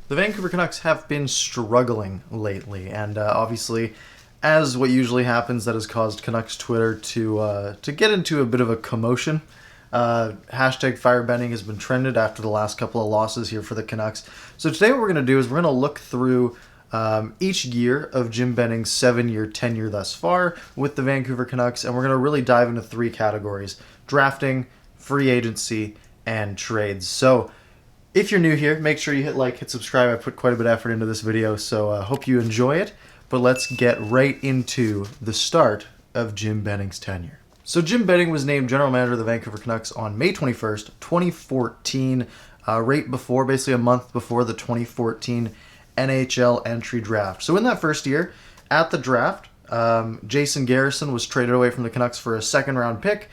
The Vancouver Canucks have been struggling lately, and obviously, as what usually happens, that has caused Canucks Twitter to get into a bit of a commotion. Hashtag firebending has been trended after the last couple of losses here for the Canucks. So today what we're going to do is we're going to look through each year of Jim Benning's 7-year tenure thus far with the Vancouver Canucks, and we're going to really dive into three categories: drafting, free agency, and trades. So if you're new here, make sure you hit like, hit subscribe. I put quite a bit of effort into this video, so I hope you enjoy it. But let's get right into the start of Jim Benning's tenure. So Jim Benning was named general manager of the Vancouver Canucks on May 21st, 2014, right before, basically a month before the 2014 NHL entry draft. So in that first year, at the draft, Jason Garrison was traded away from the Canucks for a second-round pick,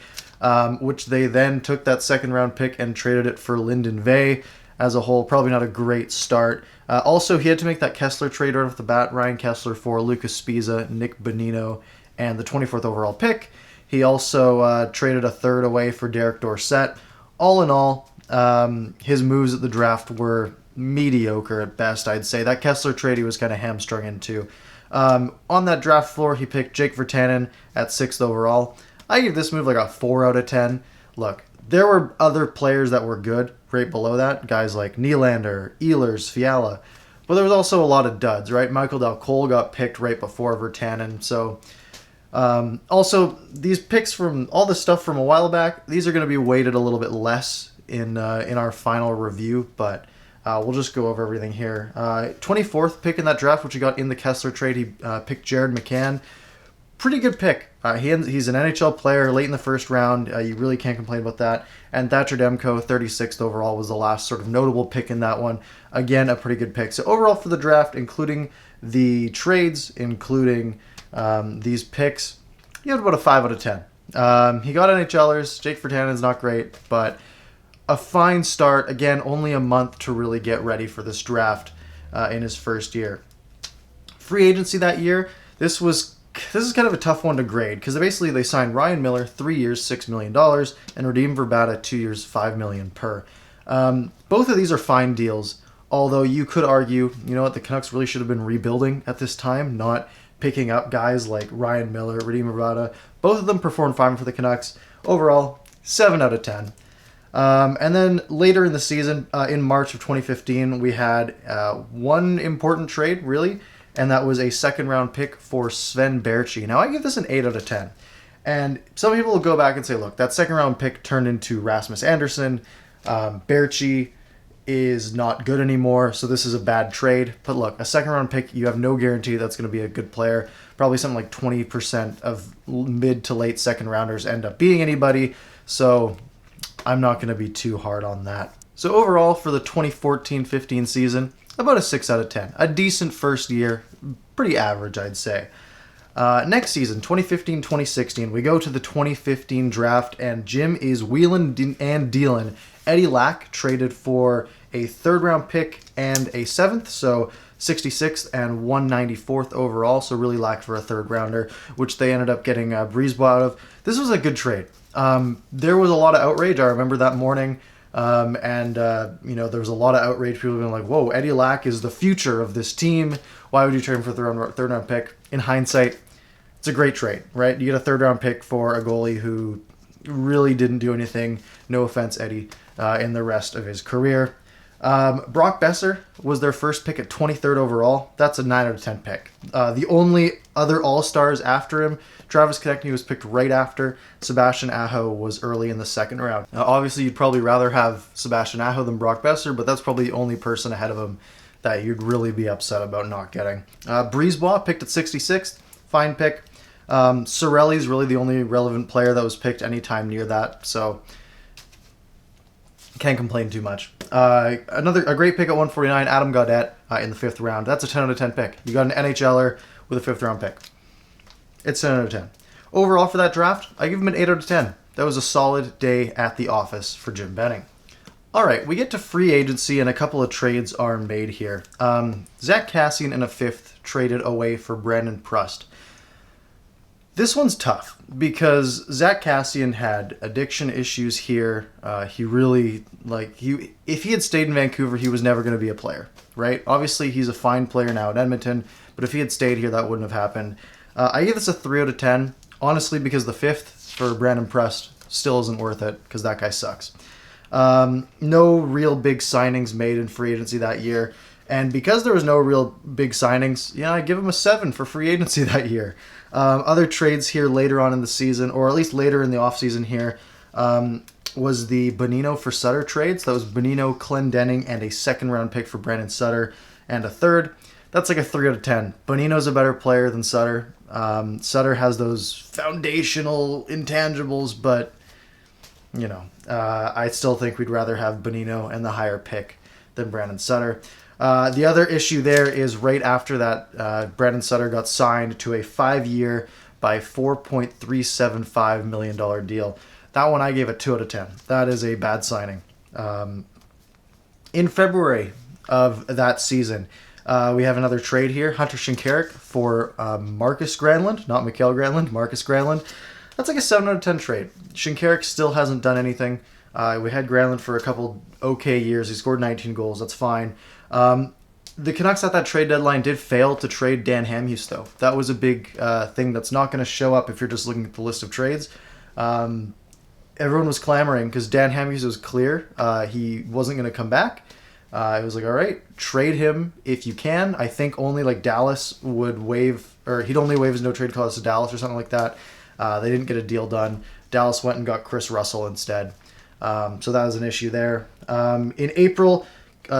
which they then took that second-round pick and traded it for Lyndon Vey. As a whole, probably not a great start. Also, he had to make that Kessler trade right off the bat. Ryan Kessler for Lucas Spiza, Nick Bonino, and the 24th overall pick. He also traded a third away for Derek Dorsett. All in all, his moves at the draft were mediocre at best, I'd say. That Kessler trade he was kind of hamstrung into. On that draft floor, he picked Jake Virtanen at 6th overall. I give this move like a 4 out of 10. Look, there were other players that were good right below that, guys like Nylander, Ehlers, Fiala, but there was also a lot of duds, right? Michael Del Cole got picked right before Virtanen, so also these picks from all the stuff from a while back, these are going to be weighted a little bit less in our final review, but we'll just go over everything here. 24th pick in that draft, which he got in the Kessler trade, he picked Jared McCann. Pretty good pick. He's an NHL player late in the first round. You really can't complain about that. And Thatcher Demko, 36th overall, was the last sort of notable pick in that one. Again, a pretty good pick. So overall for the draft, including the trades, including these picks, he had about a 5 out of 10. He got NHLers. Jake Virtanen is not great, but a fine start. Again, only a month to really get ready for this draft in his first year. Free agency that year, this is kind of a tough one to grade because basically they signed Ryan Miller 3 years, $6 million, and Radim Vrbata 2 years, $5 million per. Both of these are fine deals, although you could argue, you know what, the Canucks really should have been rebuilding at this time, not picking up guys like Ryan Miller, Radim Vrbata. Both of them performed fine for the Canucks. Overall, 7 out of 10. And then later in the season, in March of 2015, we had one important trade, really, and that was a second-round pick for Sven Baertschi. Now, I give this an 8 out of 10. And some people will go back and say, look, that second-round pick turned into Rasmus Andersson. Baertschi is not good anymore, so this is a bad trade. But look, a second-round pick, you have no guarantee that's going to be a good player. Probably something like 20% of mid to late second-rounders end up being anybody, so I'm not going to be too hard on that. So overall, for the 2014-15 season, about a 6 out of 10. A decent first year. Pretty average, I'd say. Next season, 2015-2016, we go to the 2015 draft, and Jim is wheeling and dealing. Eddie Lack traded for a third-round pick and a 7th, so 66th and 194th overall, so really lacked for a third-rounder, which they ended up getting Brisebois out of. This was a good trade. There was a lot of outrage. I remember that morning. There was a lot of outrage. People being like, whoa, Eddie Lack is the future of this team. Why would you trade him for a third round pick? In hindsight, it's a great trade, right? You get a third round pick for a goalie who really didn't do anything, no offense, Eddie, in the rest of his career. Brock Besser was their first pick at 23rd overall. That's a 9 out of 10 pick. The only other All-Stars after him, Travis Konecny was picked right after. Sebastian Aho was early in the second round. Now, obviously, you'd probably rather have Sebastian Aho than Brock Besser, but that's probably the only person ahead of him that you'd really be upset about not getting. Brisebois picked at 66th. Fine pick. Sorelli's really the only relevant player that was picked anytime near that, so can't complain too much. A great pick at 149, Adam Gaudette in the 5th round. That's a 10 out of 10 pick. You got an NHLer with a 5th round pick. It's 10 out of 10. Overall for that draft, I give him an 8 out of 10. That was a solid day at the office for Jim Benning. All right, we get to free agency and a couple of trades are made here. Zach Kassian in a 5th traded away for Brandon Prust. This one's tough because Zach Kassian had addiction issues here. He really, if he had stayed in Vancouver, he was never going to be a player, right? Obviously, he's a fine player now at Edmonton, but if he had stayed here, that wouldn't have happened. I give this a 3 out of 10, honestly, because the 5th for Brandon Prest still isn't worth it because that guy sucks. No real big signings made in free agency that year. And because there was no real big signings, I give him a 7 for free agency that year. Other trades here later on in the season, or at least later in the offseason here, was the Bonino for Sutter trades. That was Bonino, Clendenning, and a second-round pick for Brandon Sutter, and a third. That's like a 3 out of 10. Bonino's a better player than Sutter. Sutter has those foundational intangibles, but, I still think we'd rather have Bonino and the higher pick than Brandon Sutter. The other issue there is right after that, Brandon Sutter got signed to a 5-year by $4.375 million deal. That one I gave a 2 out of 10. That is a bad signing. In February of that season, we have another trade here. Hunter Shinkaruk for Marcus Granlund, not Mikael Granlund, Marcus Granlund. That's like a 7 out of 10 trade. Shinkaruk still hasn't done anything. We had Granlund for a couple okay years. He scored 19 goals. That's fine. The Canucks at that trade deadline did fail to trade Dan Hamhuis, though. That was a big thing that's not going to show up if you're just looking at the list of trades. Everyone was clamoring because Dan Hamhuis was clear. He wasn't going to come back. It was like, all right, trade him if you can. I think only Dallas would waive, or he'd only waive his no-trade clause to Dallas or something like that. They didn't get a deal done. Dallas went and got Chris Russell instead. So that was an issue there. In April,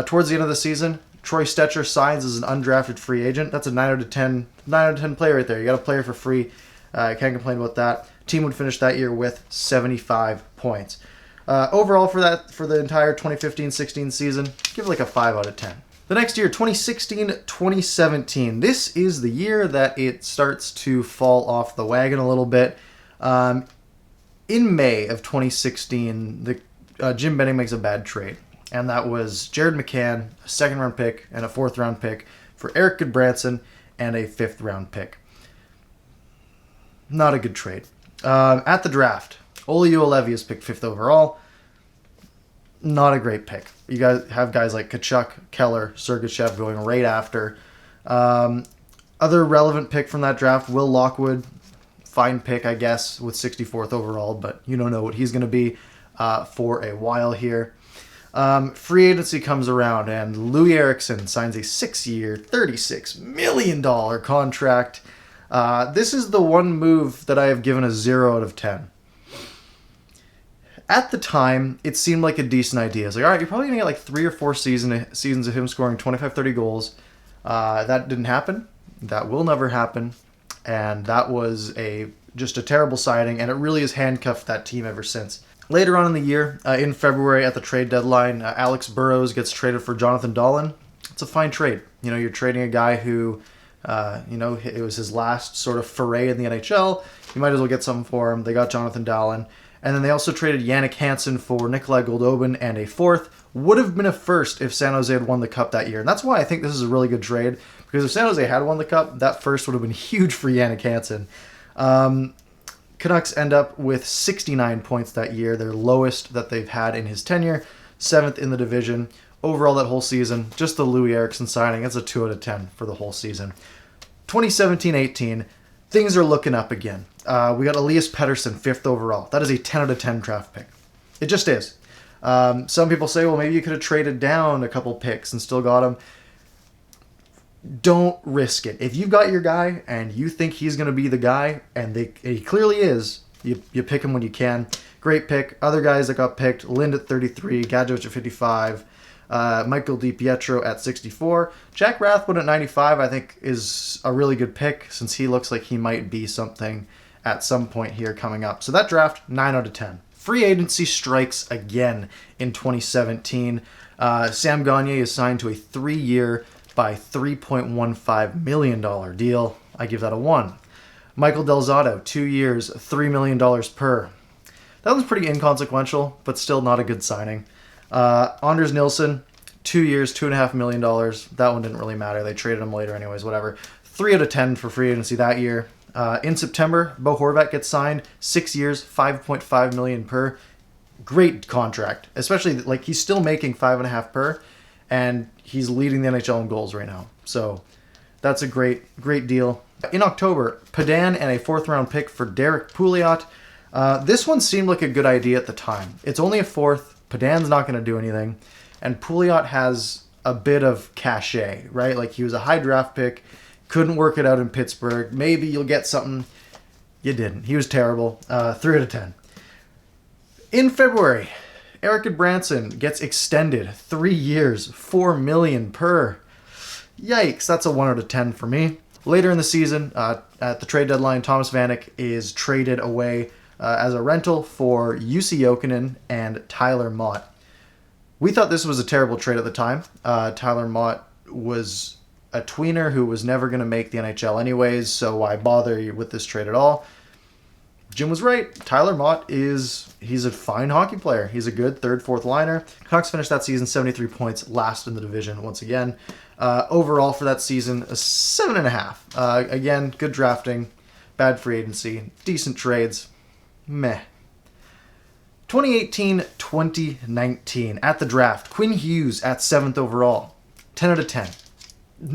towards the end of the season, Troy Stecher signs as an undrafted free agent. That's a 9 out of 10 player right there. You got a player for free. Can't complain about that. Team would finish that year with 75 points. Overall for the entire 2015-16 season, give it a 5 out of 10. The next year, 2016-2017. This is the year that it starts to fall off the wagon a little bit. In May of 2016, Jim Benning makes a bad trade. And that was Jared McCann, a second-round pick, and a fourth-round pick for Eric Goodbranson, and a fifth-round pick. Not a good trade. At the draft, Olli Juolevi is picked 5th overall. Not a great pick. You guys have guys like Tkachuk, Keller, Sergachev going right after. Other relevant pick from that draft, Will Lockwood. Fine pick, I guess, with 64th overall, but you don't know what he's going to be for a while here. Free agency comes around, and Loui Eriksson signs a 6-year, $36 million contract. This is the one move that I have given a 0 out of 10. At the time, it seemed like a decent idea. It's like, all right, you're probably going to get 3 or 4 seasons of him scoring 25, 30 goals. That didn't happen. That will never happen. And that was just a terrible signing, and it really has handcuffed that team ever since. Later on in the year, in February at the trade deadline, Alex Burrows gets traded for Jonathan Dahlen. It's a fine trade. You're trading a guy who, it was his last sort of foray in the NHL. You might as well get something for him. They got Jonathan Dahlen. And then they also traded Yannick Hansen for Nikolai Goldobin and a 4th. Would have been a 1st if San Jose had won the Cup that year. And that's why I think this is a really good trade. Because if San Jose had won the Cup, that 1st would have been huge for Yannick Hansen. Canucks end up with 69 points that year, their lowest that they've had in his tenure, 7th in the division. Overall, that whole season, just the Loui Eriksson signing, it's a 2 out of 10 for the whole season. 2017-18, things are looking up again. We got Elias Pettersson, 5th overall. That is a 10 out of 10 draft pick. It just is. Some people say, well, maybe you could have traded down a couple picks and still got him. Don't risk it. If you've got your guy and you think he's going to be the guy, and he clearly is, you pick him when you can. Great pick. Other guys that got picked, Lind at 33, Gadjovich at 55, Michael DiPietro at 64. Jack Rathbone at 95, I think, is a really good pick since he looks like he might be something at some point here coming up. So that draft, 9 out of 10. Free agency strikes again in 2017. Sam Gagner is signed to a 3-year by $3.15 million deal. I give that a 1. Michael Del Zotto, 2 years, $3 million per. That was pretty inconsequential, but still not a good signing. Anders Nilsson, 2 years, $2.5 million. That one didn't really matter. They traded him later anyways, whatever. 3 out of 10 for free agency that year. In September, Bo Horvat gets signed, 6 years, $5.5 million per. Great contract, especially like he's still making 5.5 per, and he's leading the NHL in goals right now. So that's a great deal. In October, Padan and a 4th-round pick for Derek Pouliot. This one seemed like a good idea at the time. It's only a 4th. Padan's not going to do anything, and Pouliot has a bit of cachet, right? Like he was a high draft pick, couldn't work it out in Pittsburgh. Maybe you'll get something. You didn't. He was terrible. 3 out of 10. In February, Erik Goodbranson gets extended 3 years, $4 million per. Yikes, that's a 1 out of 10 for me. Later in the season, at the trade deadline, Thomas Vanek is traded away as a rental for Jussi Jokinen and Tyler Mott. We thought this was a terrible trade at the time. Tyler Mott was a tweener who was never going to make the NHL anyways, so why bother with this trade at all? Jim was right. Tyler Mott he's a fine hockey player. He's a good 3rd, 4th liner. Canucks finished that season 73 points, last in the division once again. Overall for that season, a 7.5. Again, good drafting, bad free agency, decent trades, meh. 2018-2019, at the draft, Quinn Hughes at 7th overall, 10 out of 10.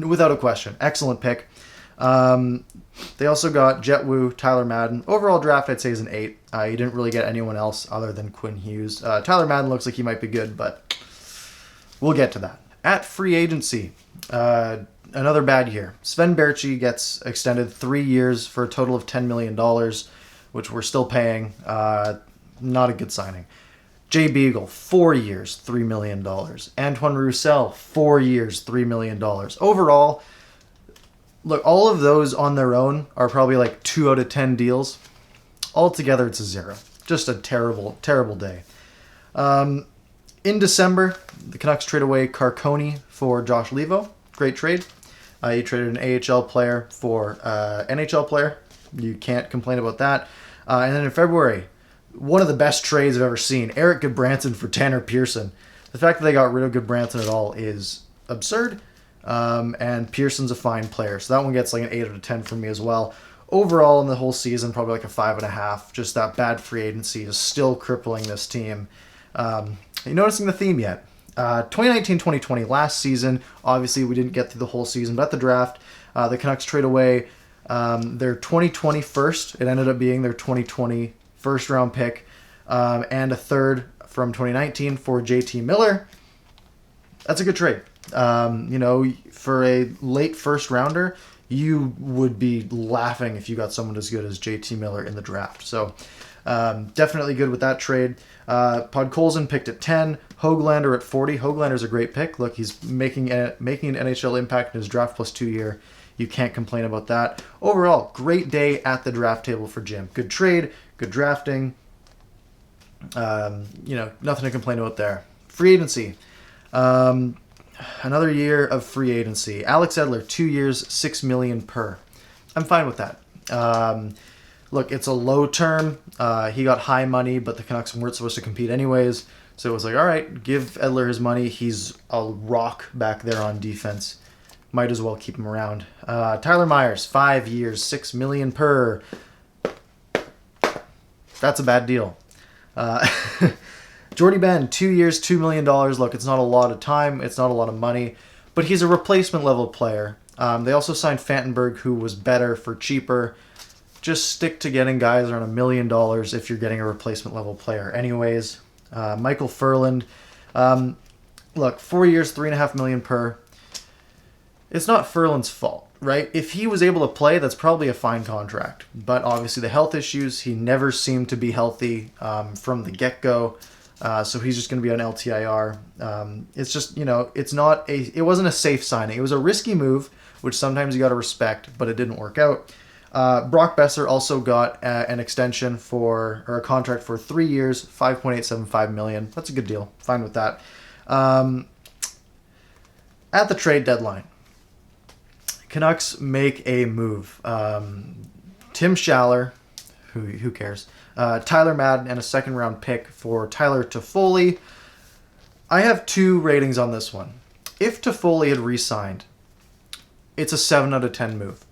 Without a question. Excellent pick. They also got Jet Wu, Tyler Madden. Overall draft, I'd say, is an 8. You didn't really get anyone else other than Quinn Hughes. Tyler Madden looks like he might be good, but we'll get to that. At free agency, another bad year. Sven Berchi gets extended 3 years for a total of $10 million, which we're still paying. Not a good signing. Jay Beagle, 4 years, $3 million. Antoine Roussel, 4 years, $3 million. Overall, look, all of those on their own are probably like 2 out of 10 deals. Altogether, it's a 0. Just a terrible, terrible day. In December, the Canucks trade away Carconi for Josh Levo. Great trade. You traded an AHL player for NHL player. You can't complain about that. And then in February, one of the best trades I've ever seen, Erik Goodbranson for Tanner Pearson. The fact that they got rid of Goodbranson at all is absurd. And Pearson's a fine player. So that one gets like an 8 out of 10 from me as well. Overall, in the whole season, probably like a 5.5. Just that bad free agency is still crippling this team. Are you noticing the theme yet? 2019-2020, last season, obviously we didn't get through the whole season, but at the draft, the Canucks trade away their 2020 first. It ended up being their 2020 first-round pick, and a 3rd from 2019 for JT Miller. That's a good trade. For a late first-rounder, you would be laughing if you got someone as good as JT Miller in the draft. So definitely good with that trade. Podkolzin picked at 10. Höglander at 40. Höglander's a great pick. Look, he's making an NHL impact in his draft plus 2 year. You can't complain about that. Overall, great day at the draft table for Jim. Good trade, good drafting. Nothing to complain about there. Free agency. Another year of free agency. Alex Edler, 2 years, $6 million per. I'm fine with that. Look, it's a low term. He got high money, but the Canucks weren't supposed to compete anyways. So it was like, all right, give Edler his money. He's a rock back there on defense. Might as well keep him around. Tyler Myers, 5 years, $6 million per. That's a bad deal. Jordy Ben, 2 years, $2 million. Look, it's not a lot of time. It's not a lot of money. But he's a replacement level player. They also signed Fantenberg, who was better for cheaper. Just stick to getting guys around $1 million if you're getting a replacement level player. Anyways, Michael Furland. Look, 4 years, $3.5 million per. It's not Furland's fault, right? If he was able to play, that's probably a fine contract. But obviously the health issues, he never seemed to be healthy from the get-go. So he's just going to be on LTIR. It's just, it wasn't a safe signing. It was a risky move, which sometimes you got to respect, but it didn't work out. Brock Besser also got an extension or a contract for 3 years, $5.875 million. That's a good deal. Fine with that. At the trade deadline, Canucks make a move. Tim Schaller, who cares? Tyler Madden, and a second-round pick for Tyler Toffoli. I have 2 ratings on this one. If Toffoli had re-signed, it's a 7 out of 10 move.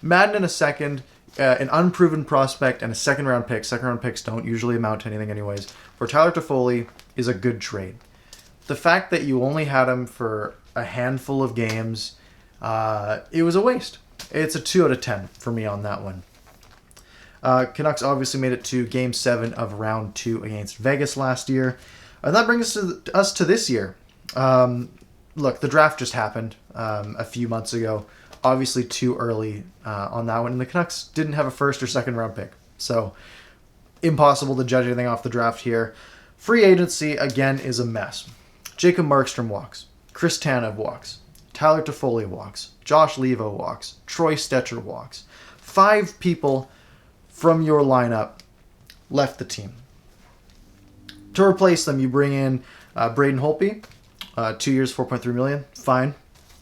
Madden in a second, an unproven prospect and a second-round pick. Second-round picks don't usually amount to anything anyways. For Tyler Toffoli is a good trade. The fact that you only had him for a handful of games, it was a waste. It's a 2 out of 10 for me on that one. Canucks obviously made it to Game 7 of Round 2 against Vegas last year. And that brings us to this year. Look, the draft just happened a few months ago. Obviously too early on that one. And the Canucks didn't have a first or second round pick. So impossible to judge anything off the draft here. Free agency, again, is a mess. Jacob Markstrom walks. Chris Tanev walks. Tyler Toffoli walks. Josh Levo walks. Troy Stecher walks. 5 people from your lineup left the team. To replace them, you bring in Braden Holtby, 2 years, $4.3 million. Fine.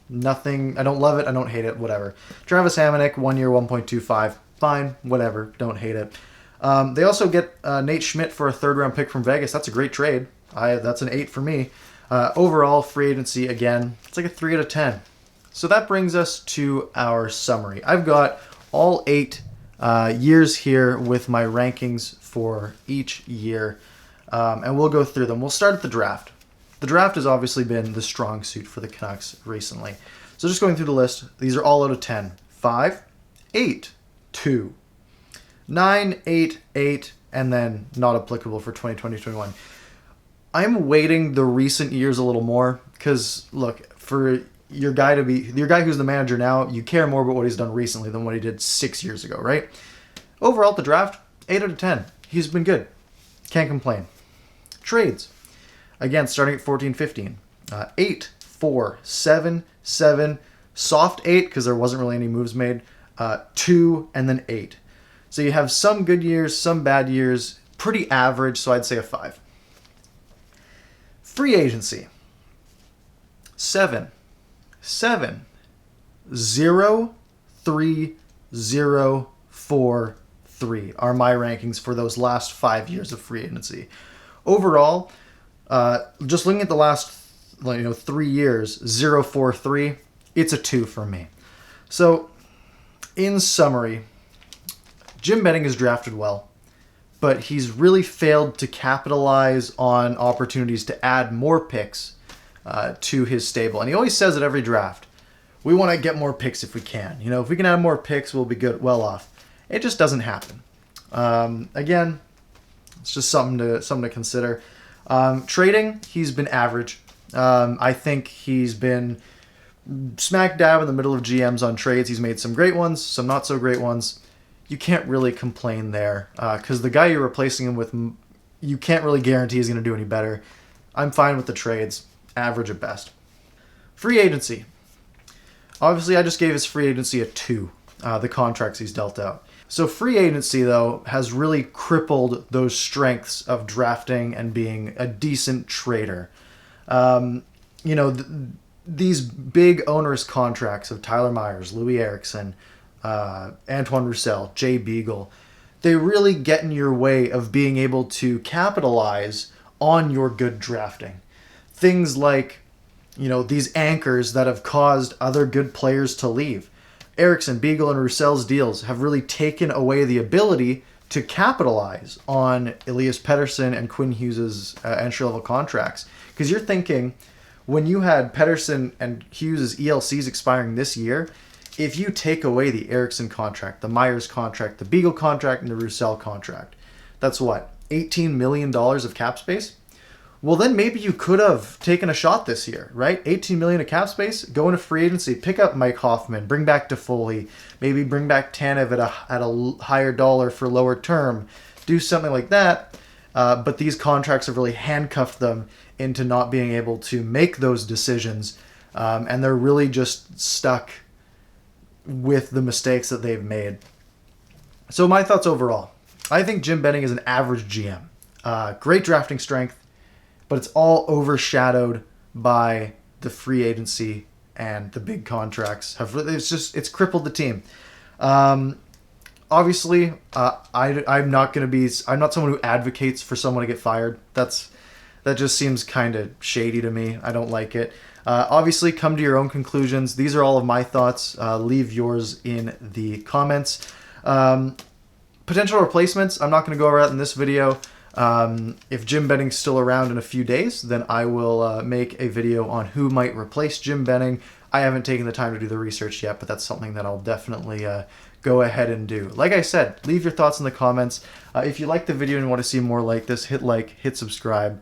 Nothing. I don't love it. I don't hate it. Whatever. Travis Hamonic, 1 year, 1.25. Fine. Whatever. Don't hate it. They also get Nate Schmidt for a third-round pick from Vegas. That's a great trade. That's an 8 for me. Overall, free agency, again, it's like a 3 out of 10. So that brings us to our summary. I've got all 8 years here with my rankings for each year, and we'll go through them. We'll start at the draft. The draft has obviously been the strong suit for the Canucks recently. So just going through the list, these are all out of 10. 5, 8, 2, 9, 8, 8, and then not applicable for 2020-21. I'm weighting the recent years a little more because, look, for your guy who's the manager now, you care more about what he's done recently than what he did 6 years ago, right? Overall, the draft, 8 out of 10. He's been good. Can't complain. Trades. Again, starting at 14-15. 8, 4, 7, 7, soft 8 because there wasn't really any moves made, 2, and then 8. So you have some good years, some bad years, pretty average, so I'd say a 5. Free agency. 7, 7, 0, 3, 0, 4, 3 are my rankings for those last 5 years of free agency. Overall, just looking at the last 3 years, 0, 4, 3, it's a 2 for me. So, in summary, Jim Benning has drafted well, but he's really failed to capitalize on opportunities to add more picks to his stable. And he always says at every draft, we want to get more picks if we can. If we can add more picks, we'll be well off. It just doesn't happen. Again, it's just something to consider. Trading, he's been average. I think he's been smack dab in the middle of GMs on trades. He's made some great ones, some not so great ones. You can't really complain there because the guy you're replacing him with, you can't really guarantee he's going to do any better. I'm fine with the trades, average at best. Free agency. Obviously, I just gave his free agency a 2, the contracts he's dealt out. So free agency, though, has really crippled those strengths of drafting and being a decent trader. These big onerous contracts of Tyler Myers, Loui Eriksson, Antoine Roussel, Jay Beagle, they really get in your way of being able to capitalize on your good drafting. Things like, these anchors that have caused other good players to leave. Eriksson, Beagle, and Roussel's deals have really taken away the ability to capitalize on Elias Pettersson and Quinn Hughes' entry-level contracts. Because you're thinking, when you had Pettersson and Hughes' ELCs expiring this year, if you take away the Eriksson contract, the Myers contract, the Beagle contract, and the Roussel contract, that's what, $18 million of cap space? Well, then maybe you could have taken a shot this year, right? $18 million of cap space, go into free agency, pick up Mike Hoffman, bring back Toffoli, maybe bring back Tanev at a higher dollar for lower term, do something like that. But these contracts have really handcuffed them into not being able to make those decisions, and they're really just stuck with the mistakes that they've made. So my thoughts overall. I think Jim Benning is an average GM. Great drafting strength, but it's all overshadowed by the free agency and the big contracts. It's crippled the team. Obviously, I'm not someone who advocates for someone to get fired. That just seems kind of shady to me. I don't like it. Obviously, come to your own conclusions. These are all of my thoughts. Leave yours in the comments. Potential replacements, I'm not going to go over that in this video. If Jim Benning's still around in a few days, then I will make a video on who might replace Jim Benning. I haven't taken the time to do the research yet, but that's something that I'll definitely go ahead and do. Like I said, leave your thoughts in the comments. If you like the video and want to see more like this, hit like, hit subscribe.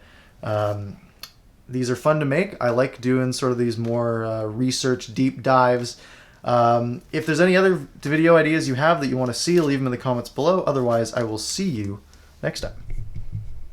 These are fun to make. I like doing sort of these more research deep dives. If there's any other video ideas you have that you want to see, leave them in the comments below. Otherwise, I will see you next time.